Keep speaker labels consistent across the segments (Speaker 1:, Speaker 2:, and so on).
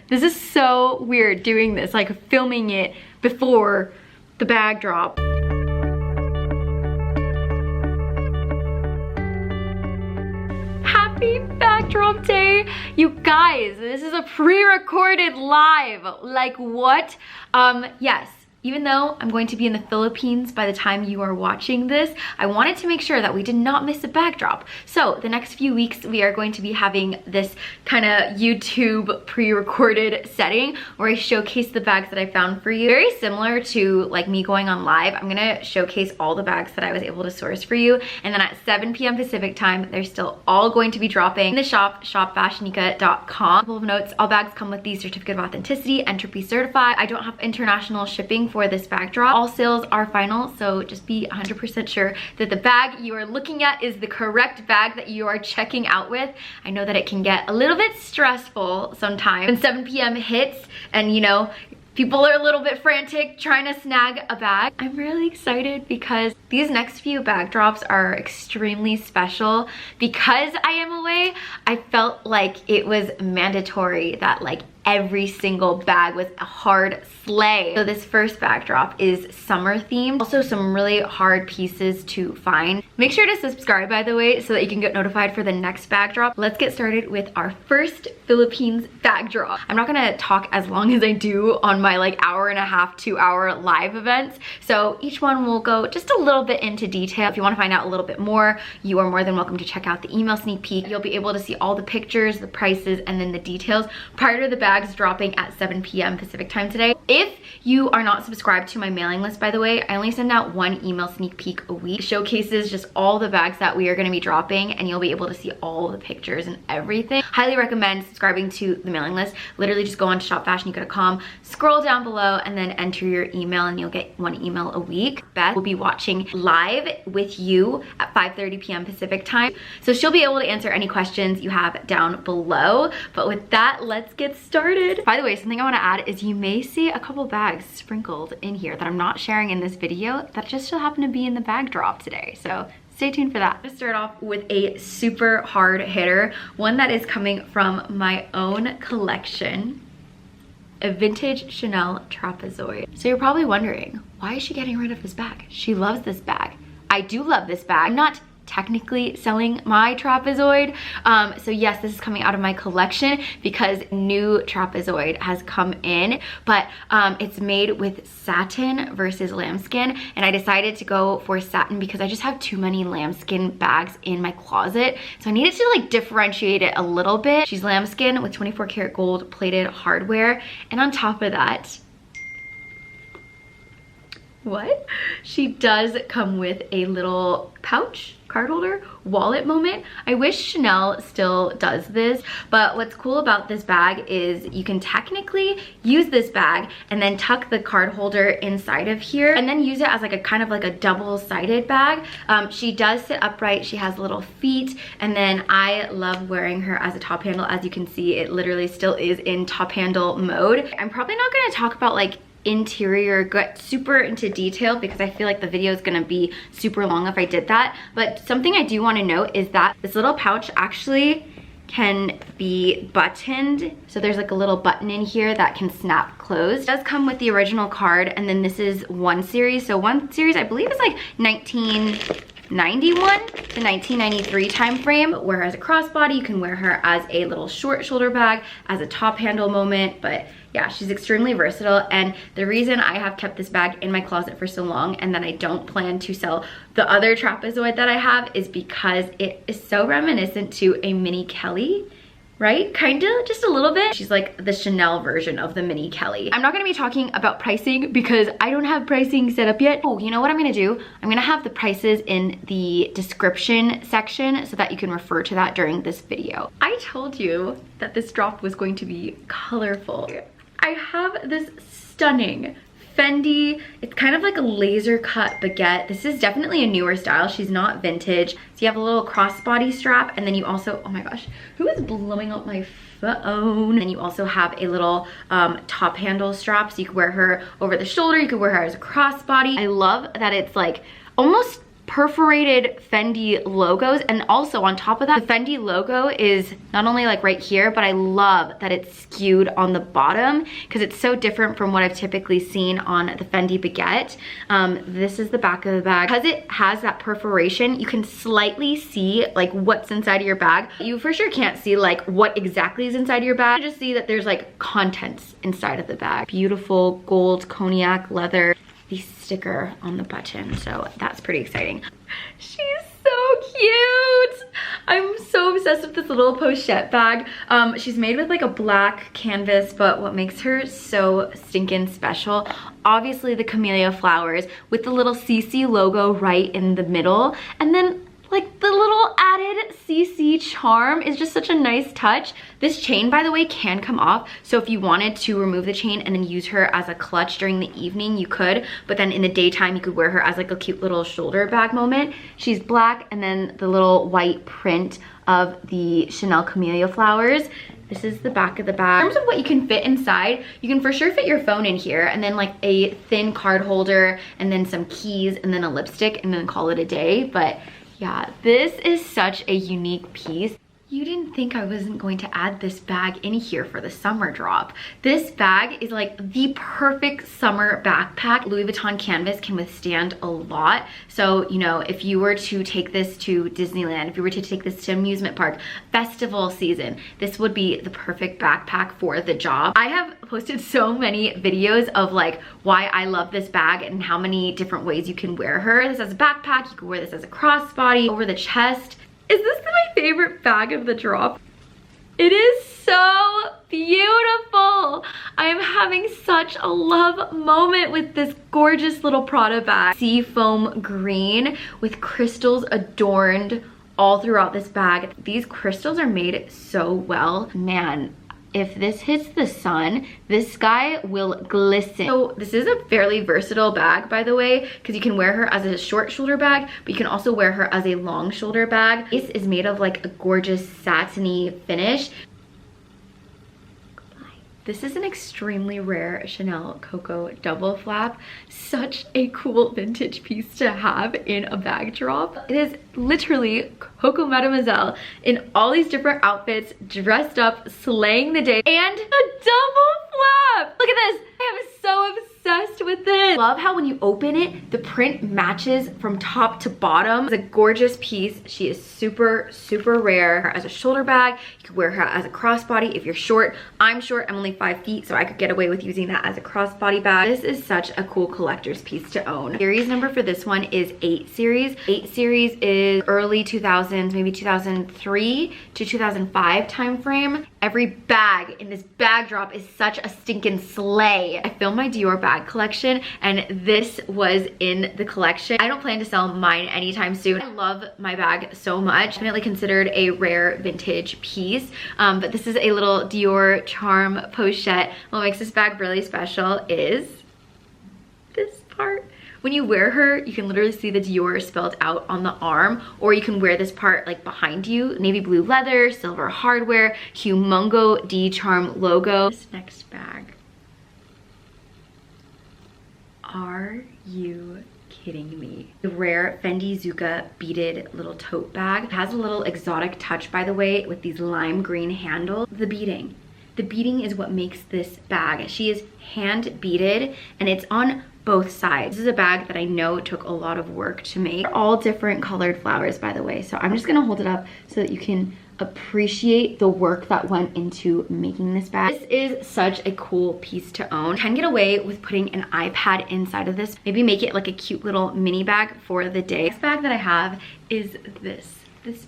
Speaker 1: This is so weird doing this, like filming it before the bag drop. Happy bag drop day. You guys, this is a pre-recorded live. Like what? Yes. Even though I'm going to be in the Philippines by the time you are watching this, I wanted to make sure that we did not miss a bag drop. So the next few weeks, we are going to be having this kind of YouTube pre-recorded setting where I showcase the bags that I found for you. Very similar to like me going on live. I'm gonna showcase all the bags that I was able to source for you. And then at 7 p.m. Pacific time, they're still all going to be dropping in the shop, ShopFashioNica.com. A couple of notes, all bags come with the certificate of authenticity, entropy certified. I don't have international shipping for this bag drop. All sales are final, so just be 100% sure that the bag you are looking at is the correct bag that you are checking out with. I know that it can get a little bit stressful sometimes when 7 p.m. hits and you know, people are a little bit frantic trying to snag a bag. I'm really excited because these next few bag drops are extremely special. Because I am away, I felt like it was mandatory that like every single bag was a hard slay. So this first bag drop is summer themed. Also some really hard pieces to find. Make sure to subscribe, by the way, so that you can get notified for the next bag drop. Let's get started with our first Philippines bag drop. I'm not gonna talk as long as I do on my like hour and a half, 2 hour live events. So each one will go just a little bit into detail. If you wanna find out a little bit more, you are more than welcome to check out the email sneak peek. You'll be able to see all the pictures, the prices, and then the details prior to the bags dropping at 7 p.m. Pacific time today. If you are not subscribed to my mailing list, by the way, I only send out one email sneak peek a week. It showcases just all the bags that we are gonna be dropping and you'll be able to see all the pictures and everything. Highly recommend subscribing to the mailing list. Literally just go on to ShopFashioNica.com, scroll down below and then enter your email and you'll get one email a week. Beth will be watching live with you at 5:30 p.m. Pacific time. So she'll be able to answer any questions you have down below. But with that, let's get started. By the way, something I want to add is you may see a couple bags sprinkled in here that I'm not sharing in this video that just so happen to be in the bag drop today. So stay tuned for that. I'm gonna start off with a super hard hitter, one that is coming from my own collection, a vintage Chanel Trapezoid. So you're probably wondering, why is she getting rid of this bag? She loves this bag. I do love this bag. I'm not technically selling my Trapezoid. So yes, this is coming out of my collection because new Trapezoid has come in, but it's made with satin versus lambskin, and I decided to go for satin because I just have too many lambskin bags in my closet, so I needed to like differentiate it a little bit. She's lambskin with 24 karat gold plated hardware, and on top of that, what? She does come with a little pouch, card holder, wallet moment. I wish Chanel still does this, but what's cool about this bag is you can technically use this bag and then tuck the card holder inside of here and then use it as like a kind of like a double-sided bag. She does sit upright, she has little feet, and then I love wearing her as a top handle. As you can see, it literally still is in top handle mode. I'm probably not gonna talk about like interior, get super into detail because I feel like the video is gonna be super long if I did that. But something I do want to note is that this little pouch actually can be buttoned. So there's like a little button in here that can snap closed. It does come with the original card, and then this is one series. So one series I believe is like 1991 to 1993 time frame. Wear her as a crossbody, you can wear her as a little short shoulder bag, as a top handle moment, but yeah, she's extremely versatile. And the reason I have kept this bag in my closet for so long and that I don't plan to sell the other Trapezoid that I have is because it is so reminiscent to a mini Kelly, right? Kinda, just a little bit. She's like the Chanel version of the mini Kelly. I'm not gonna be talking about pricing because I don't have pricing set up yet. Oh, you know what I'm gonna do? I'm gonna have the prices in the description section so that you can refer to that during this video. I told you that this drop was going to be colorful. I have this stunning Fendi, it's kind of like a laser cut baguette. This is definitely a newer style. She's not vintage. So you have a little crossbody strap, and then you also, oh my gosh, who is blowing up my phone? And then you also have a little top handle strap, so you could wear her over the shoulder, you could wear her as a crossbody. I love that it's like almost perforated Fendi logos, and also on top of that, the Fendi logo is not only like right here, but I love that it's skewed on the bottom because it's so different from what I've typically seen on the Fendi baguette. This is the back of the bag. Because it has that perforation, you can slightly see like what's inside of your bag. You for sure can't see like what exactly is inside of your bag. You just see that there's like contents inside of the bag. Beautiful gold cognac leather. The sticker on the button, so that's pretty exciting. She's so cute. I'm so obsessed with this little pochette bag. She's made with like a black canvas, but what makes her so stinking special, obviously the camellia flowers with the little CC logo right in the middle, and then like the little added CC charm is just such a nice touch. This chain, by the way, can come off. So if you wanted to remove the chain and then use her as a clutch during the evening, you could. But then in the daytime, you could wear her as like a cute little shoulder bag moment. She's black, and then the little white print of the Chanel camellia flowers. This is the back of the bag. In terms of what you can fit inside, you can for sure fit your phone in here, and then like a thin card holder, and then some keys, and then a lipstick, and then call it a day. But yeah, this is such a unique piece. You didn't think I wasn't going to add this bag in here for the summer drop. This bag is like the perfect summer backpack. Louis Vuitton canvas can withstand a lot. So, you know, if you were to take this to Disneyland, if you were to take this to amusement park, festival season, this would be the perfect backpack for the job. I have posted so many videos of like why I love this bag and how many different ways you can wear her. This as a backpack, you can wear this as a crossbody, over the chest. Is this my favorite bag of the drop? It is so beautiful. I am having such a love moment with this gorgeous little Prada bag. Seafoam green with crystals adorned all throughout this bag. These crystals are made so well. Man, if this hits the sun, this sky will glisten. So this is a fairly versatile bag, by the way, because you can wear her as a short shoulder bag, but you can also wear her as a long shoulder bag. This is made of like a gorgeous satiny finish. This is an extremely rare Chanel Coco double flap. Such a cool vintage piece to have in a bag drop. It is literally Coco Mademoiselle in all these different outfits, dressed up, slaying the day, and a double flap. Look at this. I am so obsessed with this. Love how when you open it, the print matches from top to bottom. It's a gorgeous piece. She is super, super rare. As a shoulder bag, you could wear her as a crossbody if you're short. I'm short, I'm only 5 feet, so I could get away with using that as a crossbody bag. This is such a cool collector's piece to own. Series number for this one is 8 series. 8 series is early 2000s, maybe 2003 to 2005 time frame. Every bag in this bag drop is such a stinking slay. I filmed my Dior bag collection, and this was in the collection. I don't plan to sell mine anytime soon. I love my bag so much. Definitely considered a rare vintage piece, but this is a little Dior charm pochette. What makes this bag really special is this part. When you wear her, you can literally see the Dior spelled out on the arm, or you can wear this part like behind you. Navy blue leather, silver hardware, Humongo D Charm logo. This next bag. Are you kidding me? The rare Fendi Zucca beaded little tote bag. It has a little exotic touch, by the way, with these lime green handles. The beading. The beading is what makes this bag. She is hand beaded, and it's on both sides. This is a bag that I know took a lot of work to make. They're all different colored flowers, by the way, so I'm just gonna hold it up so that you can appreciate the work that went into making this bag. This is such a cool piece to own. You can get away with putting an iPad inside of this. Maybe make it like a cute little mini bag for the day. Next bag that I have is this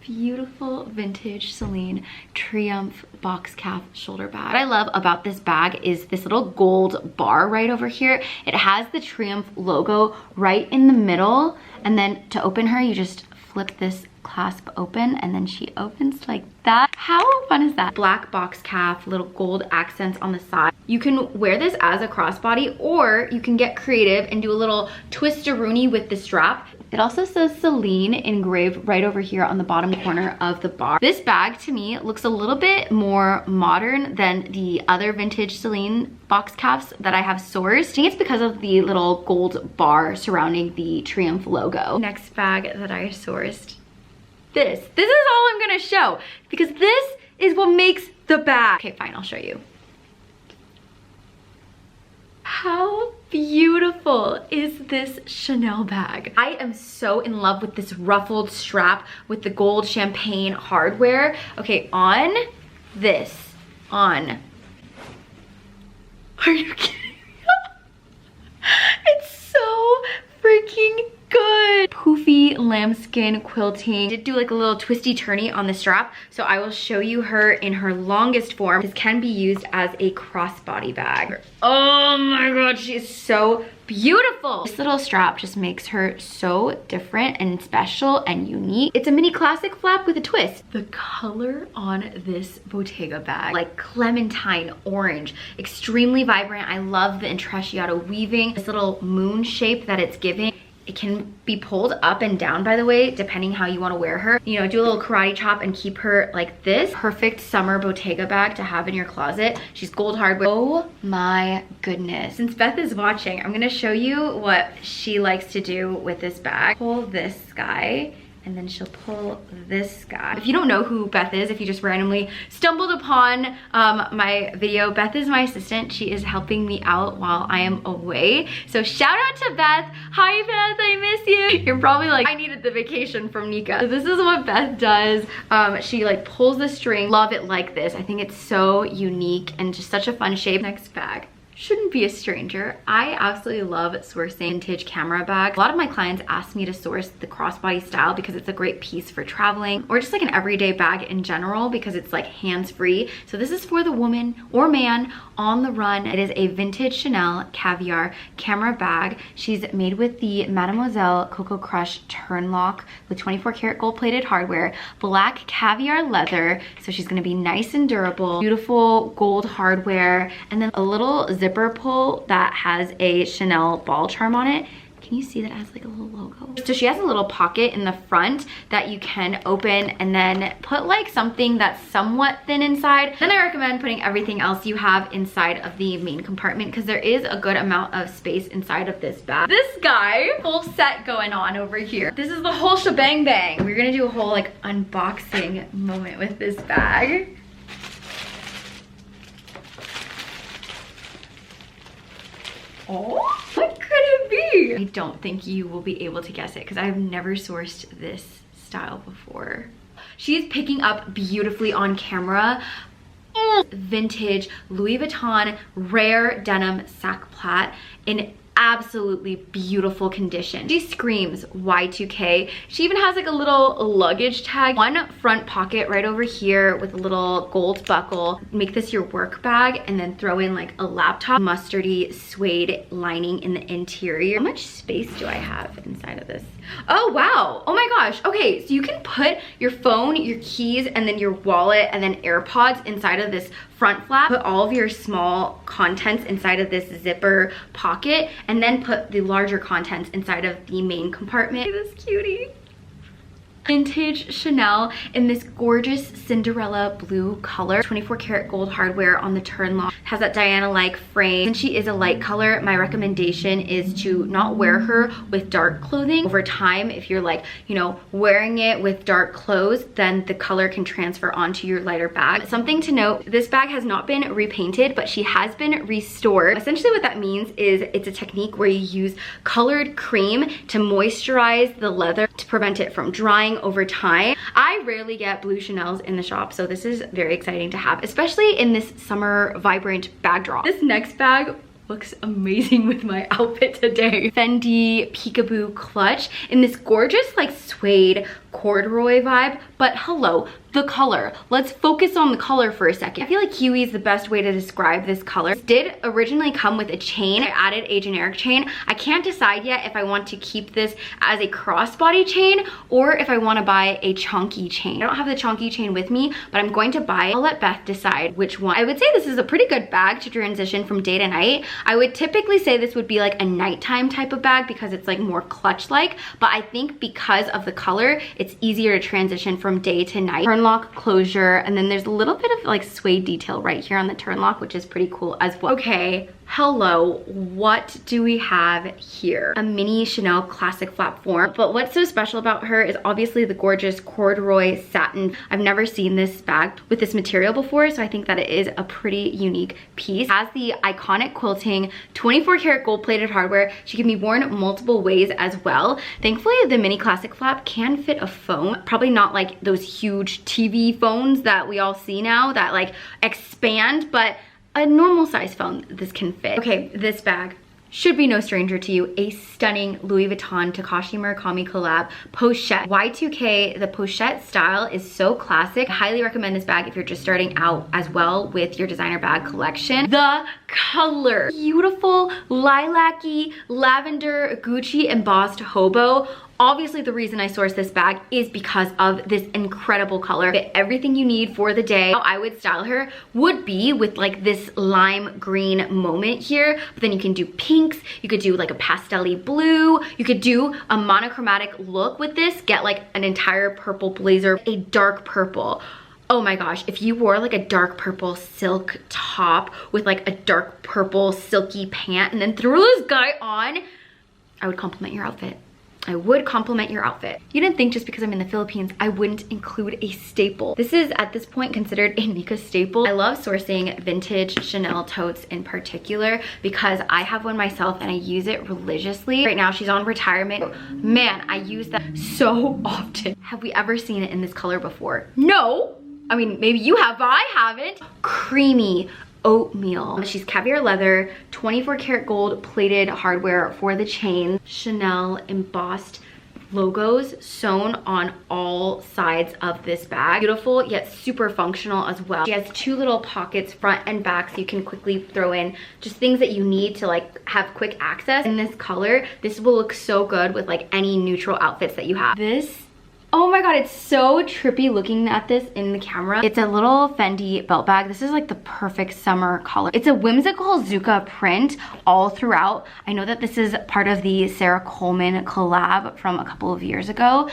Speaker 1: beautiful vintage Celine Triomphe Boxcalf shoulder bag. What I love about this bag is this little gold bar right over here. It has the Triomphe logo right in the middle, and then to open her, you just flip this clasp open, and then she opens like that. How fun is that? Black box calf, little gold accents on the side. You can wear this as a crossbody, or you can get creative and do a little twist-a-rooney with the strap. It also says Celine engraved right over here on the bottom corner of the bar. This bag to me looks a little bit more modern than the other vintage Celine Boxcalfs that I have sourced. I think it's because of the little gold bar surrounding the Triomphe logo. Next bag that I sourced. This is all I'm gonna show because this is what makes the bag. Okay, fine, I'll show you. How beautiful is this Chanel bag? I am so in love with this ruffled strap with the gold champagne hardware. Okay, on this, on. Are you kidding? It's so freaking good. Poofy lambskin quilting. I did do like a little twisty turny on the strap, so I will show you her in her longest form. This can be used as a crossbody bag. Oh my god, she is so beautiful. This little strap just makes her so different and special and unique. It's a mini classic flap with a twist. The color on this Bottega bag, like clementine orange, extremely vibrant. I love the Intrecciato weaving, this little moon shape that it's giving. It can be pulled up and down, by the way, depending how you want to wear her. You know, do a little karate chop and keep her like this. Perfect summer Bottega bag to have in your closet. She's gold hardware. Oh my goodness. Since Beth is watching, I'm gonna show you what she likes to do with this bag. Pull this guy, and then she'll pull this guy. If you don't know who Beth is, if you just randomly stumbled upon my video, Beth is my assistant. She is helping me out while I am away. So shout out to Beth. Hi Beth, I miss you. You're probably like, I needed the vacation from Nika. So this is what Beth does. She like pulls the string. Love it like this. I think it's so unique and just such a fun shape. Next bag. Shouldn't be a stranger. I absolutely love sourcing vintage camera bags. A lot of my clients ask me to source the crossbody style because it's a great piece for traveling or just like an everyday bag in general because it's like hands-free. So this is for the woman or man on the run. It is a vintage Chanel Caviar camera bag. She's made with the Mademoiselle Coco Crush turn lock with 24 karat gold plated hardware, black caviar leather. So she's gonna be nice and durable, beautiful gold hardware, and then a little zipper pull that has a Chanel ball charm on it. Can you see that it has like a little logo? So she has a little pocket in the front that you can open and then put like something that's somewhat thin inside. Then I recommend putting everything else you have inside of the main compartment because there is a good amount of space inside of this bag. This guy, full set going on over here. This is the whole shebang bang. We're gonna do a whole like unboxing moment with this bag. Oh, what could it be? I don't think you will be able to guess it because I've never sourced this style before. She's picking up beautifully on camera. Vintage Louis Vuitton rare denim sac plat in absolutely beautiful condition. She screams Y2K. She even has like a little luggage tag. One front pocket right over here with a little gold buckle. Make this your work bag and then throw in like a laptop. Mustardy suede lining in the interior. How much space do I have inside of this? Oh wow, oh my gosh. Okay, so you can put your phone, your keys, and then your wallet and then AirPods inside of this front flap. Put all of your small contents inside of this zipper pocket and then put the larger contents inside of the main compartment. Look at this cutie. Vintage Chanel in this gorgeous Cinderella blue color. 24 karat gold hardware on the turn lock. Has that Diana-like frame. Since she is a light color, my recommendation is to not wear her with dark clothing. Over time, if you're like, you know, wearing it with dark clothes, then the color can transfer onto your lighter bag. Something to note, this bag has not been repainted, but she has been restored. Essentially what that means is it's a technique where you use colored cream to moisturize the leather to prevent it from drying over time. I rarely get blue Chanels in the shop, so this is very exciting to have, especially in this summer vibrant bag drop. This next bag looks amazing with my outfit today. Fendi Peekaboo clutch in this gorgeous like suede corduroy vibe, but hello, the color. Let's focus on the color for a second. I feel like kiwi is the best way to describe this color. This did originally come with a chain. I added a generic chain. I can't decide yet if I want to keep this as a crossbody chain or if I want to buy a chunky chain. I don't have the chunky chain with me, but I'm going to buy it. I'll let Beth decide which one. I would say this is a pretty good bag to transition from day to night. I would typically say this would be like a nighttime type of bag because it's like more clutch-like, but I think because of the color, it's easier to transition from day to night. Turn lock closure, and then there's a little bit of like suede detail right here on the turn lock, which is pretty cool as well. Okay, hello, what do we have here? A mini Chanel classic flap form, but what's so special about her is obviously the gorgeous corduroy satin. I've never seen this bag with this material before, so I think that it is a pretty unique piece. It has the iconic quilting, 24 karat gold plated hardware. She can be worn multiple ways as well. Thankfully, the mini classic flap can fit a phone, probably not like those huge TV phones that we all see now that like expand, but a normal size phone this can fit. Okay, this bag should be no stranger to you. A stunning Louis Vuitton Takashi Murakami collab pochette. Y2K, the pochette style is so classic. I highly recommend this bag if you're just starting out as well with your designer bag collection. The color, beautiful lilac-y lavender Gucci embossed hobo. Obviously, the reason I sourced this bag is because of this incredible color. Fit everything you need for the day. How I would style her would be with like this lime green moment here, but then you can do pinks, you could do like a pastel-y blue, you could do a monochromatic look with this, get like an entire purple blazer, a dark purple. Oh my gosh, if you wore like a dark purple silk top with like a dark purple silky pant and then threw this guy on, I would compliment your outfit. I would compliment your outfit. You didn't think just because I'm in the Philippines, I wouldn't include a staple. This is at this point considered a Nika staple. I love sourcing vintage Chanel totes in particular because I have one myself and I use it religiously. Right now she's on retirement. Man, I use that so often. Have we ever seen it in this color before? No. I mean, maybe you have, but I haven't. Creamy oatmeal. She's caviar leather, 24 karat gold plated hardware for the chain, Chanel embossed logos sewn on all sides of this bag. Beautiful yet super functional as well. She has two little pockets front and back so you can quickly throw in just things that you need to like have quick access. In this color, this will look so good with like any neutral outfits that you have. This, oh my god, it's so trippy looking at this in the camera. It's a little Fendi belt bag. This is like the perfect summer color. It's a whimsical Zuka print all throughout. I know that this is part of the Sarah Coleman collab from a couple of years ago.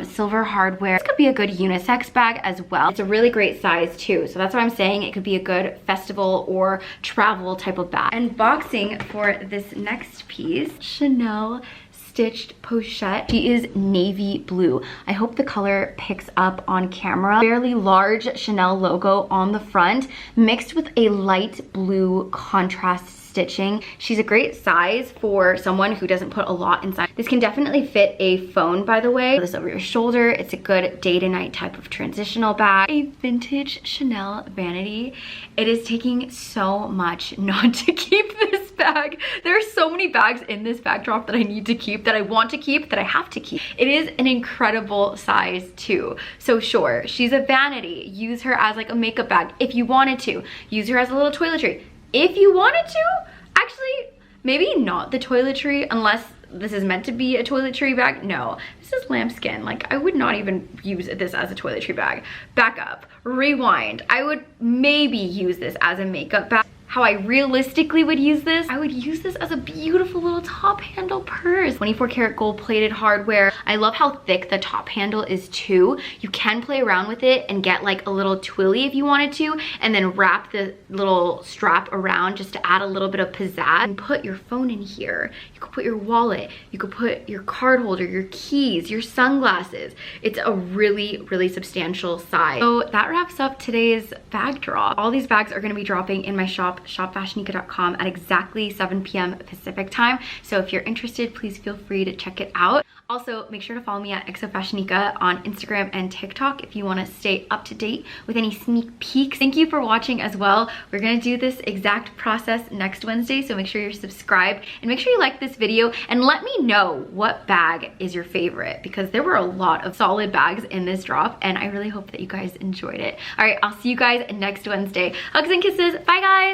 Speaker 1: Silver hardware. This could be a good unisex bag as well. It's a really great size too. So that's why I'm saying it could be a good festival or travel type of bag. Unboxing for this next piece, Chanel stitched pochette. She is navy blue. I hope the color picks up on camera. Fairly large Chanel logo on the front mixed with a light blue contrast stitching. She's a great size for someone who doesn't put a lot inside. This can definitely fit a phone, by the way. Put this over your shoulder. It's a good day to night type of transitional bag. A vintage Chanel vanity. It is taking so much not to keep this bag. There are so many bags in this backdrop that I need to keep, that I want to keep, that I have to keep. It is an incredible size too. So sure, she's a vanity. Use her as like a makeup bag if you wanted to. Use her as a little toiletry if you wanted to. Actually, maybe not the toiletry unless this is meant to be a toiletry bag. No, this is lambskin. Like, I would not even use this as a toiletry bag. Back up, rewind. I would maybe use this as a makeup bag. How I realistically would use this, I would use this as a beautiful little top handle purse. 24 karat gold plated hardware. I love how thick the top handle is too. You can play around with it and get like a little twilly if you wanted to, and then wrap the little strap around just to add a little bit of pizzazz. And put your phone in here. You could put your wallet, you could put your card holder, your keys, your sunglasses. It's a really, really substantial size. So that wraps up today's bag drop. All these bags are gonna be dropping in my shop, ShopFashioNica.com at exactly 7 p.m. Pacific time. So if you're interested, please feel free to check it out. Also, make sure to follow me at ShopFashioNica on Instagram and TikTok if you want to stay up to date with any sneak peeks. Thank you for watching as well. We're gonna do this exact process next Wednesday, so make sure you're subscribed and make sure you like this video and let me know what bag is your favorite, because there were a lot of solid bags in this drop and I really hope that you guys enjoyed it. All right, I'll see you guys next Wednesday. Hugs and kisses. Bye guys.